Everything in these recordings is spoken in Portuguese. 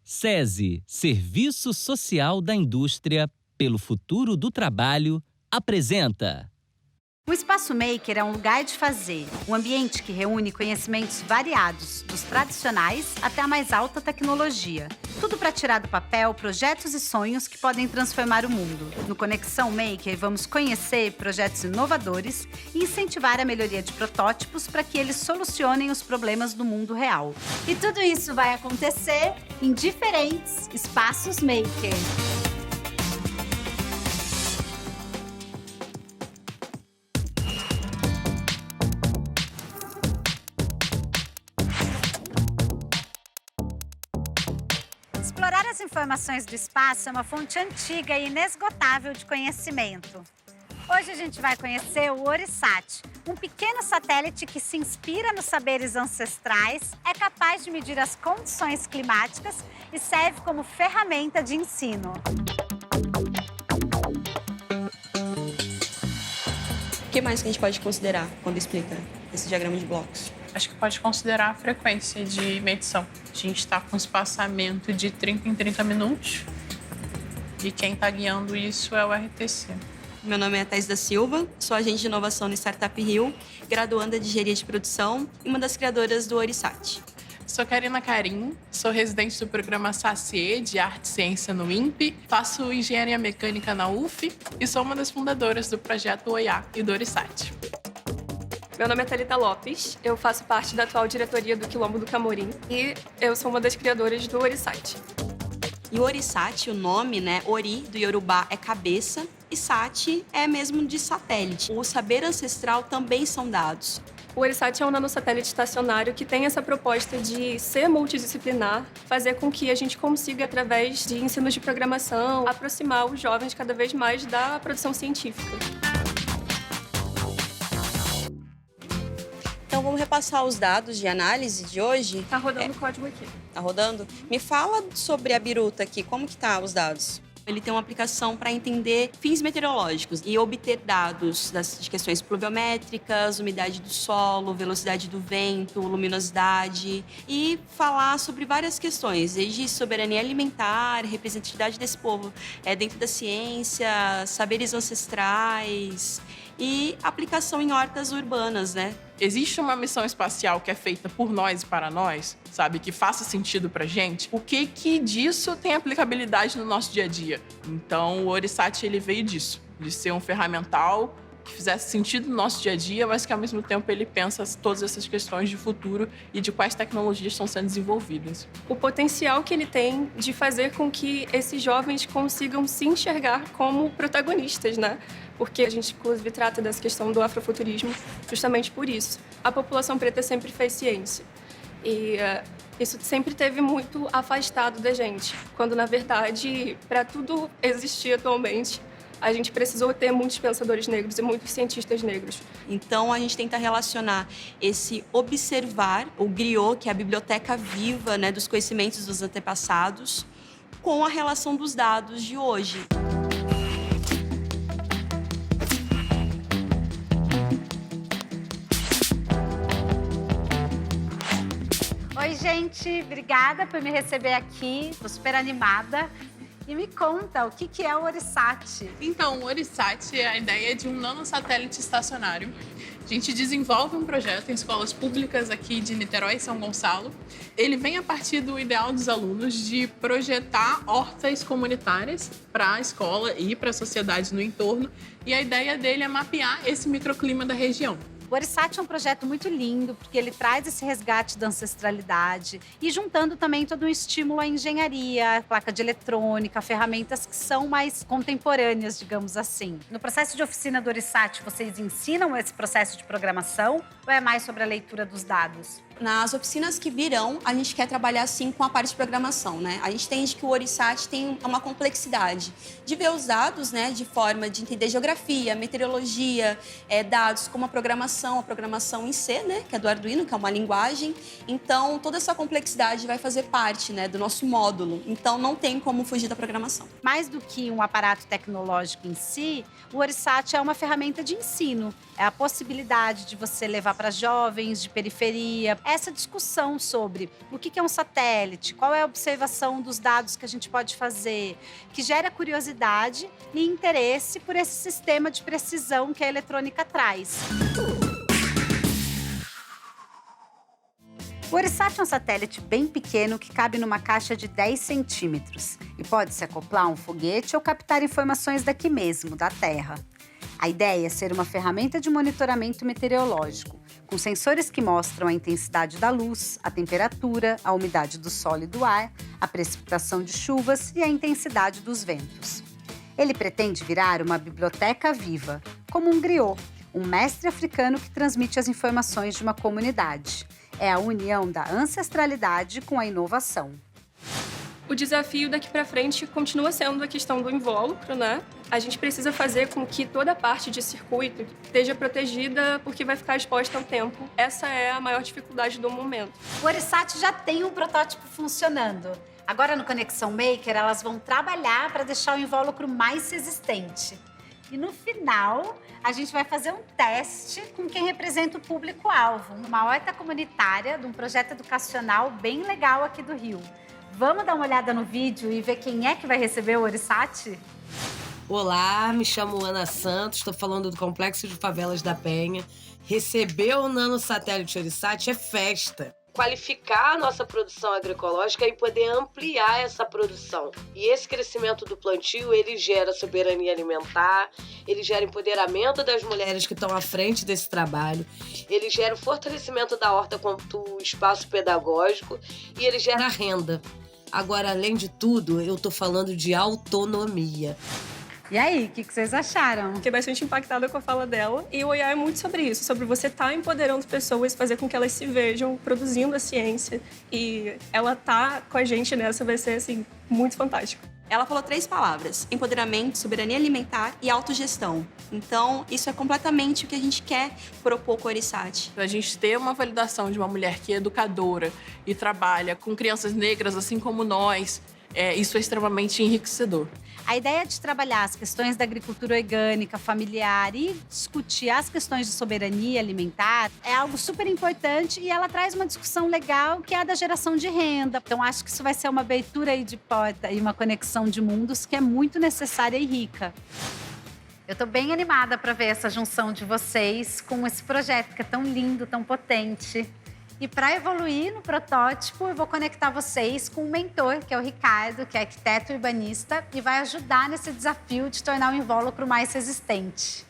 SESI, Serviço Social da Indústria pelo Futuro do Trabalho, apresenta. O Espaço Maker é um lugar de fazer, um ambiente que reúne conhecimentos variados, dos tradicionais até a mais alta tecnologia. Tudo para tirar do papel projetos e sonhos que podem transformar o mundo. No Conexão Maker, vamos conhecer projetos inovadores e incentivar a melhoria de protótipos para que eles solucionem os problemas do mundo real. E tudo isso vai acontecer em diferentes Espaços Maker. Explorar as informações do espaço é uma fonte antiga e inesgotável de conhecimento. Hoje a gente vai conhecer o ORISAT, um pequeno satélite que se inspira nos saberes ancestrais, é capaz de medir as condições climáticas e serve como ferramenta de ensino. O que mais que a gente pode considerar quando explica esse diagrama de blocos? Acho que pode considerar a frequência de medição. A gente está com um espaçamento de 30 em 30 minutos e quem está guiando isso é o RTC. Meu nome é Thais da Silva, sou agente de inovação no Startup Rio, graduanda de engenharia de produção e uma das criadoras do ORISAT. Sou Karina Karim, sou residente do programa SACIE de Arte e Ciência no INPE, faço engenharia mecânica na UF e sou uma das fundadoras do projeto OIA e do ORISAT. Meu nome é Thalita Lopes, eu faço parte da atual diretoria do Quilombo do Camorim e eu sou uma das criadoras do ORISAT. E o ORISAT, o nome, Ori, do Yorubá, é cabeça e Sat é mesmo de satélite. O saber ancestral também são dados. O ORISAT é um nanosatélite estacionário que tem essa proposta de ser multidisciplinar, fazer com que a gente consiga, através de ensinos de programação, aproximar os jovens cada vez mais da produção científica. Então vamos repassar os dados de análise de hoje. Tá rodando o código aqui. Tá rodando? Me fala sobre a biruta aqui, como que tá os dados? Ele tem uma aplicação para entender fins meteorológicos e obter dados de questões pluviométricas, umidade do solo, velocidade do vento, luminosidade e falar sobre várias questões, desde soberania alimentar, representatividade desse povo dentro da ciência, saberes ancestrais e aplicação em hortas urbanas, Existe uma missão espacial que é feita por nós e para nós, sabe? Que faça sentido pra gente. O que disso tem aplicabilidade no nosso dia a dia? Então, o ORISAT, ele veio disso. De ser um ferramental que fizesse sentido no nosso dia a dia, mas que, ao mesmo tempo, ele pensa todas essas questões de futuro e de quais tecnologias estão sendo desenvolvidas. O potencial que ele tem de fazer com que esses jovens consigam se enxergar como protagonistas, Porque a gente, inclusive, trata dessa questão do afrofuturismo justamente por isso. A população preta sempre fez ciência. E isso sempre esteve muito afastado da gente. Quando, na verdade, para tudo existir atualmente, a gente precisou ter muitos pensadores negros e muitos cientistas negros. Então, a gente tenta relacionar esse observar, o griot, que é a biblioteca viva dos conhecimentos dos antepassados, com a relação dos dados de hoje. Oi, gente, obrigada por me receber aqui, tô super animada. E me conta, o que é o ORISAT? Então, o ORISAT é a ideia de um nanosatélite estacionário. A gente desenvolve um projeto em escolas públicas aqui de Niterói e São Gonçalo. Ele vem a partir do ideal dos alunos de projetar hortas comunitárias para a escola e para a sociedade no entorno. E a ideia dele é mapear esse microclima da região. O ORISAT é um projeto muito lindo, porque ele traz esse resgate da ancestralidade e juntando também todo um estímulo à engenharia, placa de eletrônica, ferramentas que são mais contemporâneas, digamos assim. No processo de oficina do ORISAT, vocês ensinam esse processo de programação ou é mais sobre a leitura dos dados? Nas oficinas que virão, a gente quer trabalhar, sim, com a parte de programação, A gente entende que o ORISAT tem uma complexidade de ver os dados, de forma de entender geografia, meteorologia, dados como a programação em C, que é do Arduino, que é uma linguagem. Então, toda essa complexidade vai fazer parte, do nosso módulo. Então, não tem como fugir da programação. Mais do que um aparato tecnológico em si, o ORISAT é uma ferramenta de ensino. É a possibilidade de você levar para jovens de periferia, essa discussão sobre o que é um satélite, qual é a observação dos dados que a gente pode fazer, que gera curiosidade e interesse por esse sistema de precisão que a eletrônica traz. O Orisat é um satélite bem pequeno que cabe numa caixa de 10 centímetros e pode se acoplar a um foguete ou captar informações daqui mesmo, da Terra. A ideia é ser uma ferramenta de monitoramento meteorológico, com sensores que mostram a intensidade da luz, a temperatura, a umidade do solo e do ar, a precipitação de chuvas e a intensidade dos ventos. Ele pretende virar uma biblioteca viva, como um griot, um mestre africano que transmite as informações de uma comunidade. É a união da ancestralidade com a inovação. O desafio daqui para frente continua sendo a questão do invólucro, né? A gente precisa fazer com que toda a parte de circuito esteja protegida porque vai ficar exposta ao tempo. Essa é a maior dificuldade do momento. O Orisat já tem um protótipo funcionando. Agora, no Conexão Maker, elas vão trabalhar para deixar o invólucro mais resistente. E no final, a gente vai fazer um teste com quem representa o público-alvo, uma horta comunitária de um projeto educacional bem legal aqui do Rio. Vamos dar uma olhada no vídeo e ver quem é que vai receber o Orisat? Olá, me chamo Ana Santos, estou falando do Complexo de Favelas da Penha. Receber o nanosatélite Orisat é festa. Qualificar a nossa produção agroecológica e poder ampliar essa produção. E esse crescimento do plantio, ele gera soberania alimentar, ele gera empoderamento das mulheres que estão à frente desse trabalho, ele gera o fortalecimento da horta quanto espaço pedagógico e ele gera renda. Agora, além de tudo, eu estou falando de autonomia. E aí, o que vocês acharam? Fiquei bastante impactada com a fala dela. E o OIA é muito sobre isso, sobre você estar empoderando pessoas, fazer com que elas se vejam produzindo a ciência. E ela tá com a gente nessa, vai ser, assim, muito fantástico. Ela falou 3 palavras: empoderamento, soberania alimentar e autogestão. Então, isso é completamente o que a gente quer propor com o Orisat. A gente ter uma validação de uma mulher que é educadora e trabalha com crianças negras, assim como nós, isso é extremamente enriquecedor. A ideia de trabalhar as questões da agricultura orgânica, familiar e discutir as questões de soberania alimentar é algo super importante e ela traz uma discussão legal que é a da geração de renda. Então, acho que isso vai ser uma abertura aí de porta e uma conexão de mundos que é muito necessária e rica. Eu tô bem animada para ver essa junção de vocês com esse projeto que é tão lindo, tão potente. E para evoluir no protótipo, eu vou conectar vocês com um mentor, que é o Ricardo, que é arquiteto urbanista, e vai ajudar nesse desafio de tornar o invólucro mais resistente.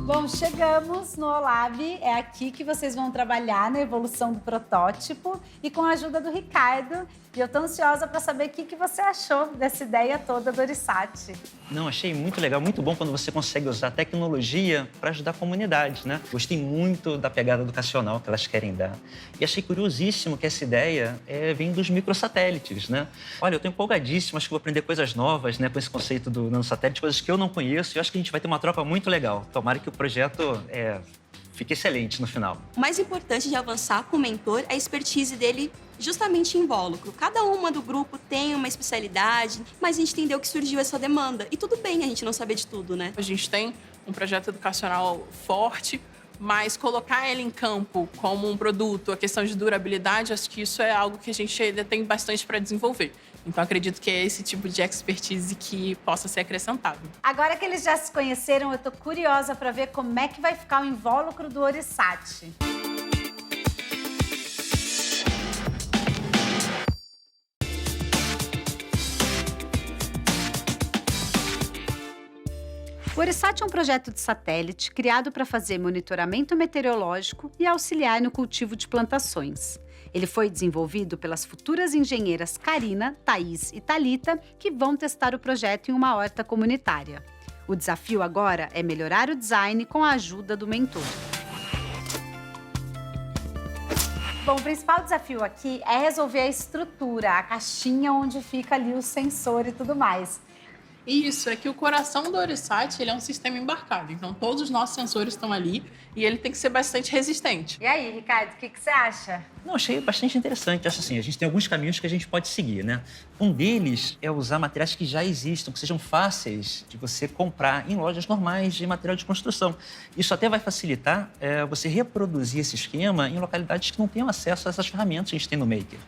Bom, chegamos no OLAB. É aqui que vocês vão trabalhar na evolução do protótipo e com a ajuda do Ricardo. E eu tô ansiosa para saber o que você achou dessa ideia toda do Orisat. Não, achei muito legal, muito bom quando você consegue usar tecnologia para ajudar a comunidade, né? Gostei muito da pegada educacional que elas querem dar. E achei curiosíssimo que essa ideia vem dos microsatélites, né? Olha, eu tô empolgadíssimo, acho que vou aprender coisas novas, né, com esse conceito do nanosatélite, coisas que eu não conheço, e acho que a gente vai ter uma troca muito legal. Tomara que o projeto fique excelente no final. O mais importante de avançar com o mentor é a expertise dele justamente em invólucro. Cada uma do grupo tem uma especialidade, mas a gente entendeu que surgiu essa demanda. E tudo bem a gente não saber de tudo, né? A gente tem um projeto educacional forte, mas colocar ele em campo como um produto, a questão de durabilidade, acho que isso é algo que a gente ainda tem bastante para desenvolver. Então, acredito que é esse tipo de expertise que possa ser acrescentado. Agora que eles já se conheceram, eu tô curiosa para ver como é que vai ficar o invólucro do Orisat. O Orisat é um projeto de satélite criado para fazer monitoramento meteorológico e auxiliar no cultivo de plantações. Ele foi desenvolvido pelas futuras engenheiras Karina, Thaís e Thalita, que vão testar o projeto em uma horta comunitária. O desafio agora é melhorar o design com a ajuda do mentor. Bom, o principal desafio aqui é resolver a estrutura, a caixinha onde fica ali o sensor e tudo mais. Isso, é que o coração do Orisat, ele é um sistema embarcado. Então, todos os nossos sensores estão ali e ele tem que ser bastante resistente. E aí, Ricardo, o que você acha? Não, achei bastante interessante. Acho assim, a gente tem alguns caminhos que a gente pode seguir, né? Um deles é usar materiais que já existam, que sejam fáceis de você comprar em lojas normais de material de construção. Isso até vai facilitar você reproduzir esse esquema em localidades que não tenham acesso a essas ferramentas que a gente tem no Maker.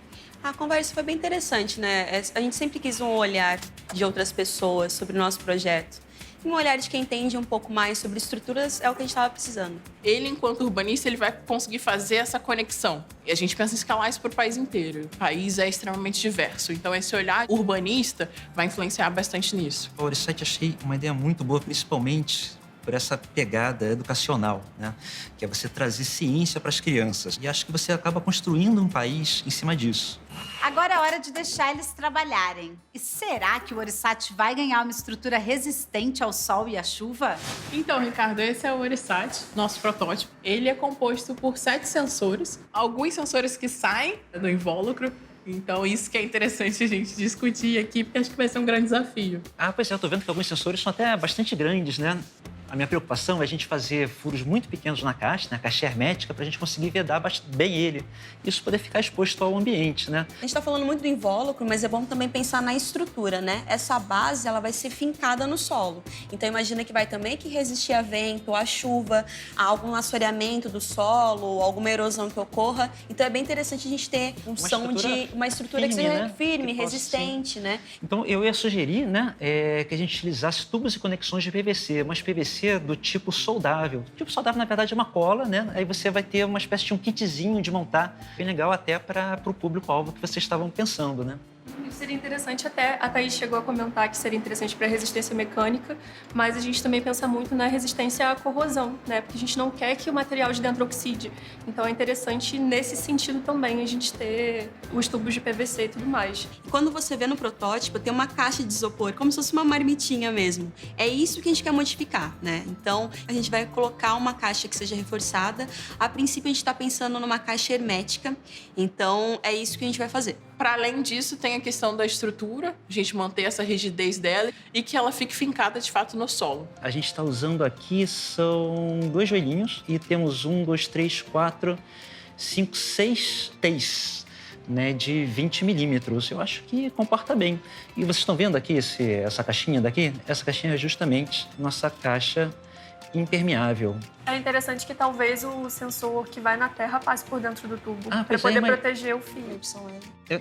A conversa foi bem interessante, né? A gente sempre quis um olhar de outras pessoas sobre o nosso projeto. E um olhar de quem entende um pouco mais sobre estruturas é o que a gente estava precisando. Ele, enquanto urbanista, ele vai conseguir fazer essa conexão. E a gente pensa em escalar isso para o país inteiro. O país é extremamente diverso. Então, esse olhar urbanista vai influenciar bastante nisso. O Orisat achei uma ideia muito boa, principalmente por essa pegada educacional, né? Que é você trazer ciência para as crianças. E acho que você acaba construindo um país em cima disso. Agora é hora de deixar eles trabalharem. E será que o Orisat vai ganhar uma estrutura resistente ao sol e à chuva? Então, Ricardo, esse é o Orisat, nosso protótipo. Ele é composto por 7 sensores. Alguns sensores que saem do invólucro. Então, isso que é interessante a gente discutir aqui, porque acho que vai ser um grande desafio. Pois é, eu tô vendo que alguns sensores são até bastante grandes, né? A minha preocupação é a gente fazer furos muito pequenos na caixa, na caixa hermética, para a gente conseguir vedar bem ele. Isso poder ficar exposto ao ambiente, né? A gente está falando muito do invólucro, mas é bom também pensar na estrutura, né? Essa base, ela vai ser fincada no solo. Então, imagina que vai também que resistir a vento, a chuva, a algum assoreamento do solo, alguma erosão que ocorra. Então, é bem interessante a gente ter uma estrutura que seja firme, resistente, né? Então, eu ia sugerir, né, que a gente utilizasse tubos e conexões de PVC, mas PVC do tipo soldável. O tipo soldável, na verdade, é uma cola, né? Aí você vai ter uma espécie de um kitzinho de montar, bem legal até para o público-alvo que vocês estavam pensando, né? Seria interessante até, a Thaís chegou a comentar que seria interessante para resistência mecânica, mas a gente também pensa muito na resistência à corrosão, né? Porque a gente não quer que o material de dentro oxide. Então é interessante nesse sentido também a gente ter os tubos de PVC e tudo mais. E quando você vê no protótipo, tem uma caixa de isopor, como se fosse uma marmitinha mesmo. É isso que a gente quer modificar, né? Então a gente vai colocar uma caixa que seja reforçada. A princípio a gente está pensando numa caixa hermética, então é isso que a gente vai fazer. Para além disso, tem a questão da estrutura, a gente manter essa rigidez dela e que ela fique fincada de fato no solo. A gente está usando aqui, são 2 joelhinhos e temos 1, 2, 3, 4, 5, 6 T's, né, de 20 milímetros. Eu acho que comporta bem. E vocês estão vendo aqui essa caixinha daqui? Essa caixinha é justamente nossa caixa impermeável. É interessante que talvez o sensor que vai na terra passe por dentro do tubo, para pois poder mas proteger o fio.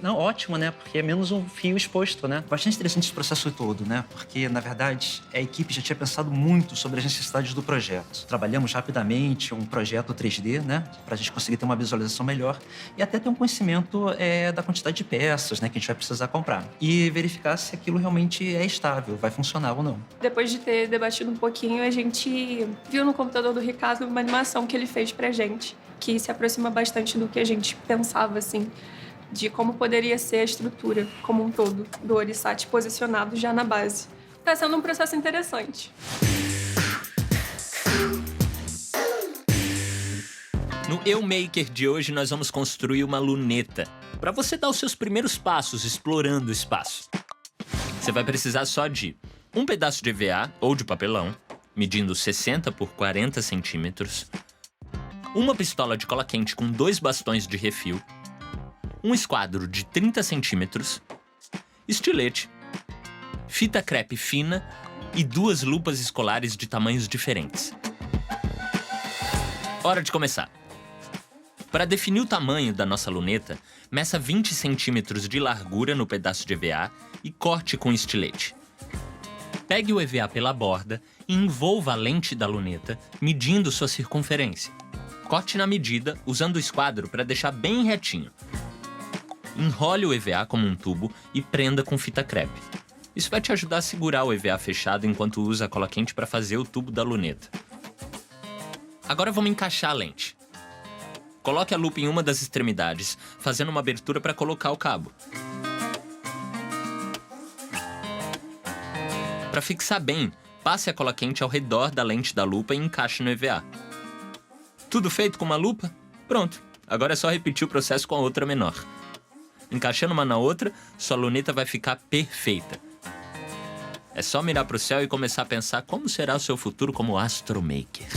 Não, ótimo, né? Porque é menos um fio exposto, né? Bastante interessante esse processo todo, né? Porque, na verdade, a equipe já tinha pensado muito sobre as necessidades do projeto. Trabalhamos rapidamente um projeto 3D, né? Para a gente conseguir ter uma visualização melhor e até ter um conhecimento da quantidade de peças, né? Que a gente vai precisar comprar. E verificar se aquilo realmente é estável, vai funcionar ou não. Depois de ter debatido um pouquinho, a gente viu no computador do Ricardo uma animação que ele fez pra gente, que se aproxima bastante do que a gente pensava, assim, de como poderia ser a estrutura como um todo do Orisat posicionado já na base. Tá sendo um processo interessante. No Eu Maker de hoje, nós vamos construir uma luneta para você dar os seus primeiros passos explorando o espaço. Você vai precisar só de um pedaço de EVA ou de papelão, medindo 60 por 40 centímetros, uma pistola de cola quente com 2 bastões de refil, um esquadro de 30 centímetros, estilete, fita crepe fina e 2 lupas escolares de tamanhos diferentes. Hora de começar! Para definir o tamanho da nossa luneta, meça 20 centímetros de largura no pedaço de EVA e corte com estilete. Pegue o EVA pela borda e envolva a lente da luneta, medindo sua circunferência. Corte na medida, usando o esquadro para deixar bem retinho. Enrole o EVA como um tubo e prenda com fita crepe. Isso vai te ajudar a segurar o EVA fechado enquanto usa a cola quente para fazer o tubo da luneta. Agora vamos encaixar a lente. Coloque a lupa em uma das extremidades, fazendo uma abertura para colocar o cabo. Para fixar bem, passe a cola quente ao redor da lente da lupa e encaixe no EVA. Tudo feito com uma lupa? Pronto! Agora é só repetir o processo com a outra menor. Encaixando uma na outra, sua luneta vai ficar perfeita. É só mirar pro céu e começar a pensar como será o seu futuro como astromaker.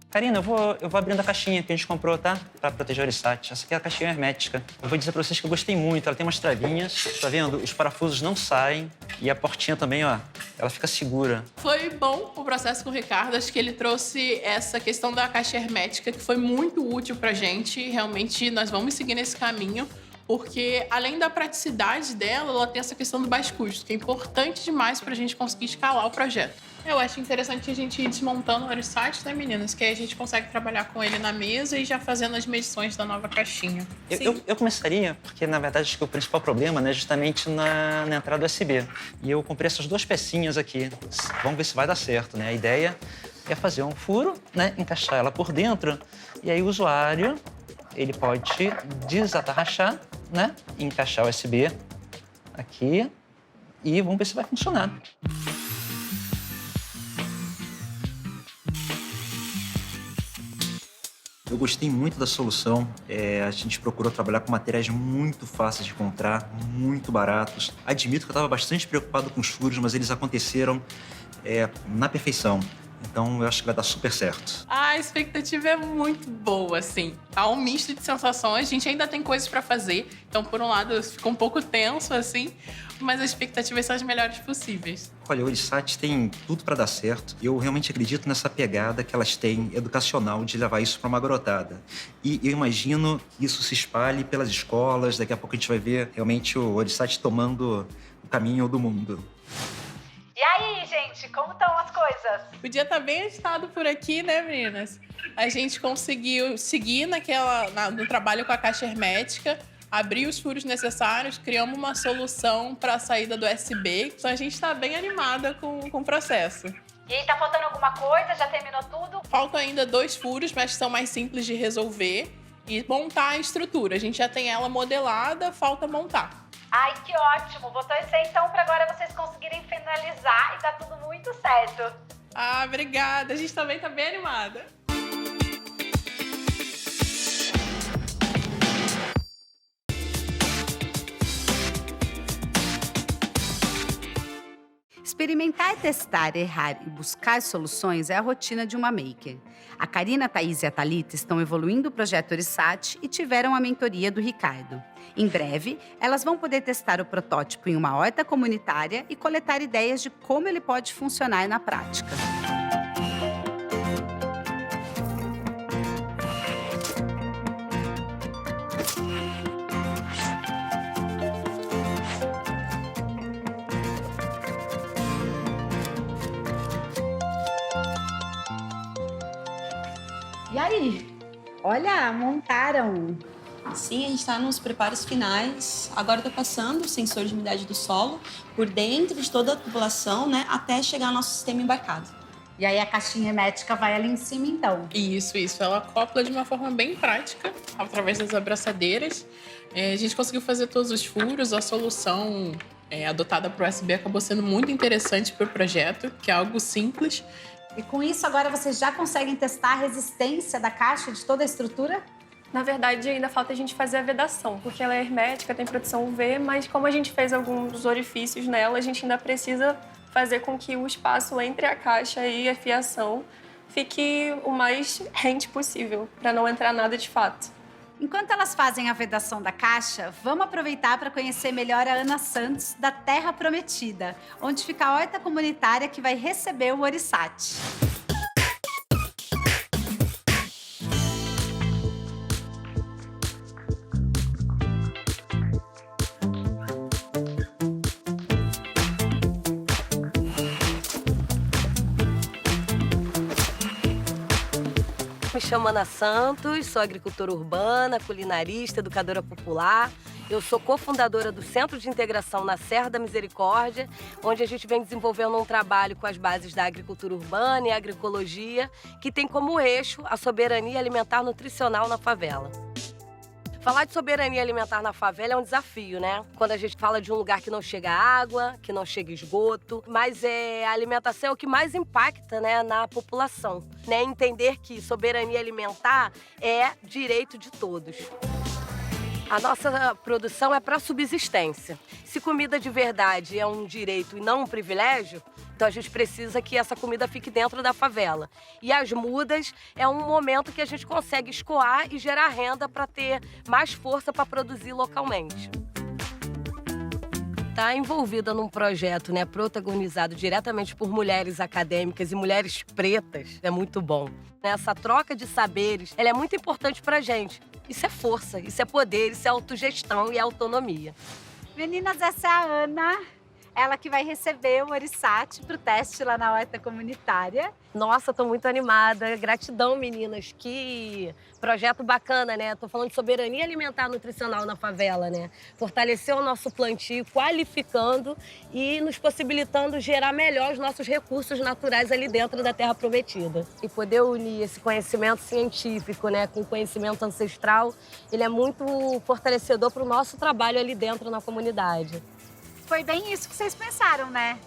Karina, eu vou abrindo a caixinha que a gente comprou, tá? Pra proteger o Orisat. Essa aqui é a caixinha hermética. Eu vou dizer pra vocês que eu gostei muito. Ela tem umas travinhas, tá vendo? Os parafusos não saem. E a portinha também, ó, ela fica segura. Foi bom o processo com o Ricardo. Acho que ele trouxe essa questão da caixa hermética, que foi muito útil pra gente. Realmente, nós vamos seguir nesse caminho. Porque, além da praticidade dela, ela tem essa questão do baixo custo, que é importante demais pra gente conseguir escalar o projeto. Eu acho interessante a gente ir desmontando o Orisat, né, meninas? Que aí a gente consegue trabalhar com ele na mesa e já fazendo as medições da nova caixinha. Eu começaria, porque, na verdade, acho que o principal problema, né, é justamente na entrada USB. E eu comprei essas duas pecinhas aqui. Vamos ver se vai dar certo, né? A ideia é fazer um furo, né, encaixar ela por dentro, e aí o usuário, ele pode desatarrachar, né, encaixar o USB aqui e vamos ver se vai funcionar. Eu gostei muito da solução. A gente procurou trabalhar com materiais muito fáceis de encontrar, muito baratos. Admito que eu estava bastante preocupado com os furos, mas eles aconteceram na perfeição. Então, eu acho que vai dar super certo. A expectativa é muito boa, assim. Tá um misto de sensações. A gente ainda tem coisas pra fazer. Então, por um lado, ficou um pouco tenso, assim. Mas as expectativas são as melhores possíveis. Olha, o Orisat tem tudo para dar certo. Eu realmente acredito nessa pegada que elas têm educacional de levar isso para uma garotada. E eu imagino que isso se espalhe pelas escolas. Daqui a pouco a gente vai ver realmente o Orisat tomando o caminho do mundo. E aí, gente, como estão as coisas? O dia tá bem agitado por aqui, né, meninas? A gente conseguiu seguir no trabalho com a caixa hermética, abrir os furos necessários, criamos uma solução para a saída do USB. Então a gente tá bem animada com o processo. E aí, tá faltando alguma coisa? Já terminou tudo? Faltam ainda 2 furos, mas são mais simples de resolver. E montar a estrutura. A gente já tem ela modelada, falta montar. Ai, que ótimo! Vou torcer então para agora vocês conseguirem finalizar e tá tudo muito certo. Ah, obrigada. A gente também tá bem animada. Experimentar, testar, errar e buscar soluções é a rotina de uma maker. A Karina, a Thaís e a Thalita estão evoluindo o projeto Orisat e tiveram a mentoria do Ricardo. Em breve, elas vão poder testar o protótipo em uma horta comunitária e coletar ideias de como ele pode funcionar na prática. E aí? Olha, montaram! Sim, a gente está nos preparos finais. Agora está passando o sensor de umidade do solo por dentro de toda a tubulação, né, até chegar ao nosso sistema embarcado. E aí a caixinha hermética vai ali em cima, então? Isso. Ela acopla de uma forma bem prática, através das abraçadeiras. A gente conseguiu fazer todos os furos, a solução adotada para o USB acabou sendo muito interessante para o projeto, que é algo simples. E com isso, agora vocês já conseguem testar a resistência da caixa, de toda a estrutura? Na verdade, ainda falta a gente fazer a vedação, porque ela é hermética, tem proteção UV, mas como a gente fez alguns orifícios nela, a gente ainda precisa fazer com que o espaço entre a caixa e a fiação fique o mais rente possível, para não entrar nada de fato. Enquanto elas fazem a vedação da caixa, vamos aproveitar para conhecer melhor a Ana Santos, da Terra Prometida, onde fica a horta comunitária que vai receber o Orisat. Me chamo Ana Santos, sou agricultora urbana, culinarista, educadora popular. Eu sou cofundadora do Centro de Integração na Serra da Misericórdia, onde a gente vem desenvolvendo um trabalho com as bases da agricultura urbana e agroecologia, que tem como eixo a soberania alimentar nutricional na favela. Falar de soberania alimentar na favela é um desafio, né? Quando a gente fala de um lugar que não chega água, que não chega esgoto, mas a alimentação é o que mais impacta, né, na população, né? Entender que soberania alimentar é direito de todos. A nossa produção é para subsistência. Se comida de verdade é um direito e não um privilégio, então a gente precisa que essa comida fique dentro da favela. E as mudas é um momento que a gente consegue escoar e gerar renda para ter mais força para produzir localmente. Estar envolvida num projeto, né, protagonizado diretamente por mulheres acadêmicas e mulheres pretas é muito bom. Essa troca de saberes, ela é muito importante pra gente. Isso é força, isso é poder, isso é autogestão e autonomia. Meninas, essa é a Ana, ela que vai receber o Orissat pro teste lá na horta comunitária. Nossa, tô muito animada. Gratidão, meninas. Que projeto bacana, né? Tô falando de soberania alimentar nutricional na favela, né? Fortalecer o nosso plantio, qualificando e nos possibilitando gerar melhor os nossos recursos naturais ali dentro da Terra Prometida. E poder unir esse conhecimento científico, né, com o conhecimento ancestral, ele é muito fortalecedor para o nosso trabalho ali dentro na comunidade. Foi bem isso que vocês pensaram, né?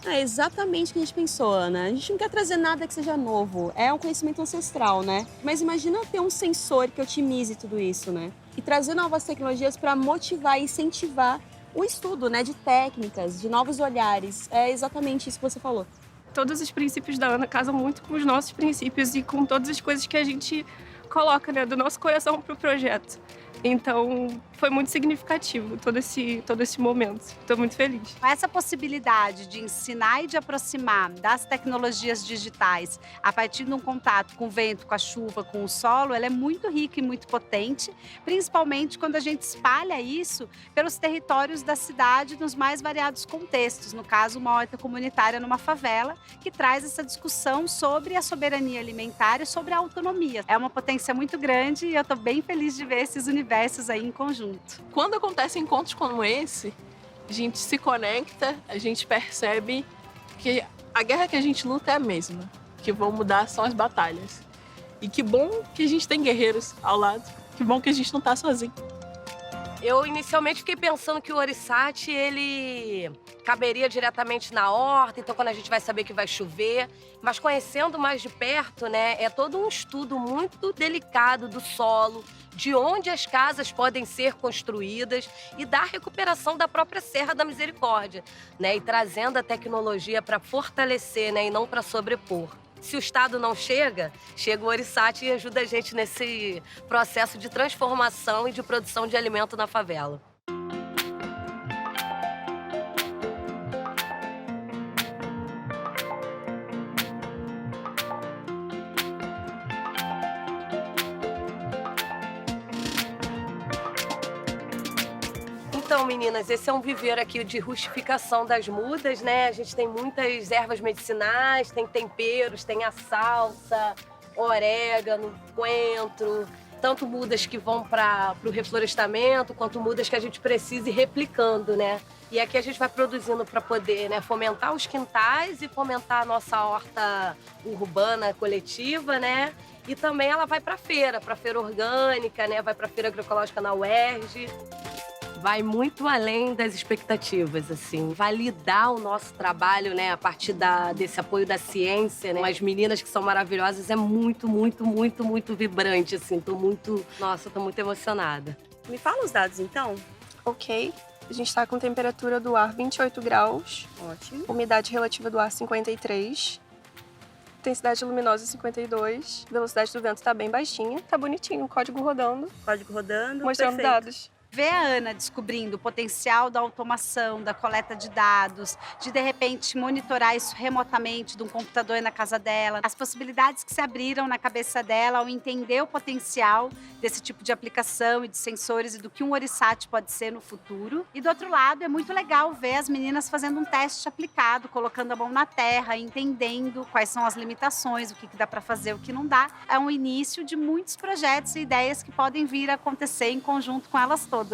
É exatamente o que a gente pensou, Ana. A gente não quer trazer nada que seja novo. É um conhecimento ancestral, né? Mas imagina ter um sensor que otimize tudo isso, né? E trazer novas tecnologias para motivar e incentivar o estudo, né? De técnicas, de novos olhares. É exatamente isso que você falou. Todos os princípios da Ana casam muito com os nossos princípios e com todas as coisas que a gente coloca, né, do nosso coração pro projeto. Então, foi muito significativo todo esse momento. Estou muito feliz. Essa possibilidade de ensinar e de aproximar das tecnologias digitais a partir de um contato com o vento, com a chuva, com o solo, ela é muito rica e muito potente, principalmente quando a gente espalha isso pelos territórios da cidade nos mais variados contextos. No caso, uma horta comunitária numa favela, que traz essa discussão sobre a soberania alimentar e sobre a autonomia. É uma potência muito grande e eu estou bem feliz de ver esses universos aí em conjunto. Quando acontecem encontros como esse, a gente se conecta, a gente percebe que a guerra que a gente luta é a mesma. Que vão mudar são as batalhas. E que bom que a gente tem guerreiros ao lado. Que bom que a gente não tá sozinho. Eu inicialmente fiquei pensando que o Orissat, ele caberia diretamente na horta, então quando a gente vai saber que vai chover. Mas conhecendo mais de perto, né, é todo um estudo muito delicado do solo, de onde as casas podem ser construídas e da recuperação da própria Serra da Misericórdia, né, e trazendo a tecnologia para fortalecer, né, e não para sobrepor. Se o Estado não chega, chega o Orissat e ajuda a gente nesse processo de transformação e de produção de alimento na favela. Então, meninas, esse é um viveiro aqui de rustificação das mudas, né? A gente tem muitas ervas medicinais, tem temperos, tem a salsa, orégano, coentro, tanto mudas que vão para o reflorestamento, quanto mudas que a gente precisa ir replicando, né? E aqui a gente vai produzindo para poder, né, fomentar os quintais e fomentar a nossa horta urbana coletiva, né? E também ela vai para a feira orgânica, né? Vai para a feira agroecológica na UERJ. Vai muito além das expectativas, assim. Validar o nosso trabalho, né, a partir desse apoio da ciência, né? As meninas que são maravilhosas, é muito, muito, muito, muito vibrante, assim. Tô muito emocionada. Me fala os dados, então. Ok. A gente está com temperatura do ar 28 graus. Ótimo. Umidade relativa do ar 53. Intensidade luminosa 52. Velocidade do vento está bem baixinha. Tá bonitinho, o código rodando. Código rodando. Mostrando perfeito. dados. Ver a Ana descobrindo o potencial da automação, da coleta de dados, de repente monitorar isso remotamente de um computador na casa dela, as possibilidades que se abriram na cabeça dela ao entender o potencial desse tipo de aplicação e de sensores e do que um Orissat pode ser no futuro. E do outro lado, é muito legal ver as meninas fazendo um teste aplicado, colocando a mão na terra, entendendo quais são as limitações, o que dá para fazer, o que não dá. É um início de muitos projetos e ideias que podem vir a acontecer em conjunto com elas todas.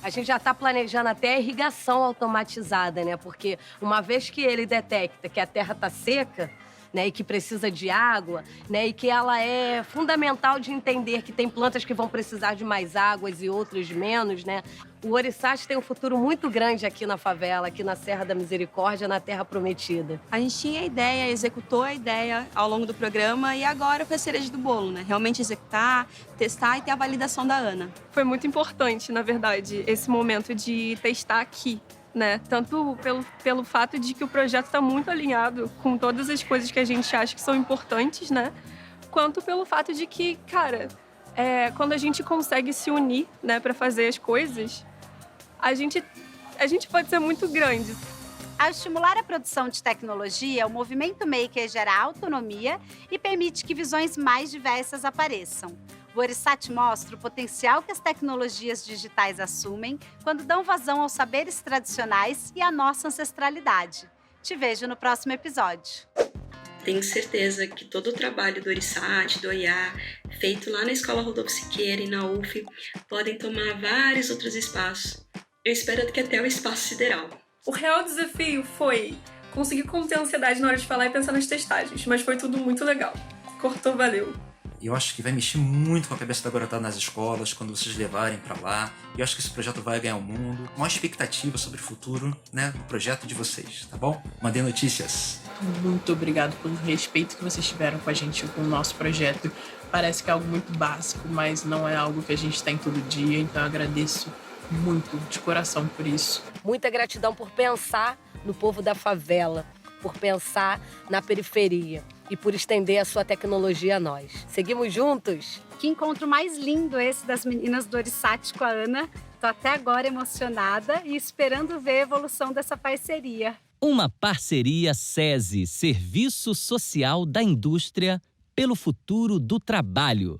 A gente já está planejando até a irrigação automatizada, né? Porque uma vez que ele detecta que a terra está seca, né, e que precisa de água, né, e que ela é fundamental de entender que tem plantas que vão precisar de mais águas e outras de menos, né? O Orissat tem um futuro muito grande aqui na favela, aqui na Serra da Misericórdia, na Terra Prometida. A gente tinha a ideia, executou a ideia ao longo do programa e agora foi a cereja do bolo, né? Realmente executar, testar e ter a validação da Ana. Foi muito importante, na verdade, esse momento de testar aqui, né? Tanto pelo fato de que o projeto está muito alinhado com todas as coisas que a gente acha que são importantes, né? Quanto pelo fato de que, cara, quando a gente consegue se unir, né, para fazer as coisas, a gente pode ser muito grande. Ao estimular a produção de tecnologia, o movimento maker gera autonomia e permite que visões mais diversas apareçam. O Orissat mostra o potencial que as tecnologias digitais assumem quando dão vazão aos saberes tradicionais e à nossa ancestralidade. Te vejo no próximo episódio. Tenho certeza que todo o trabalho do Orissat, do OIA, feito lá na Escola Rodolfo Siqueira e na UF, podem tomar vários outros espaços. Eu espero que até o espaço sideral. O real desafio foi conseguir conter a ansiedade na hora de falar e pensar nas testagens, mas foi tudo muito legal. Cortou, valeu. Eu acho que vai mexer muito com a cabeça da garotada nas escolas, quando vocês levarem pra lá. Eu acho que esse projeto vai ganhar o mundo. Uma expectativa sobre o futuro, né, do projeto de vocês, tá bom? Mandem notícias. Muito obrigado pelo respeito que vocês tiveram com a gente, com o nosso projeto. Parece que é algo muito básico, mas não é algo que a gente tem todo dia, então eu agradeço muito, de coração, por isso. Muita gratidão por pensar no povo da favela, por pensar na periferia e por estender a sua tecnologia a nós. Seguimos juntos? Que encontro mais lindo esse das meninas do Orissat com a Ana. Tô até agora emocionada e esperando ver a evolução dessa parceria. Uma parceria SESI, Serviço Social da Indústria, pelo futuro do trabalho.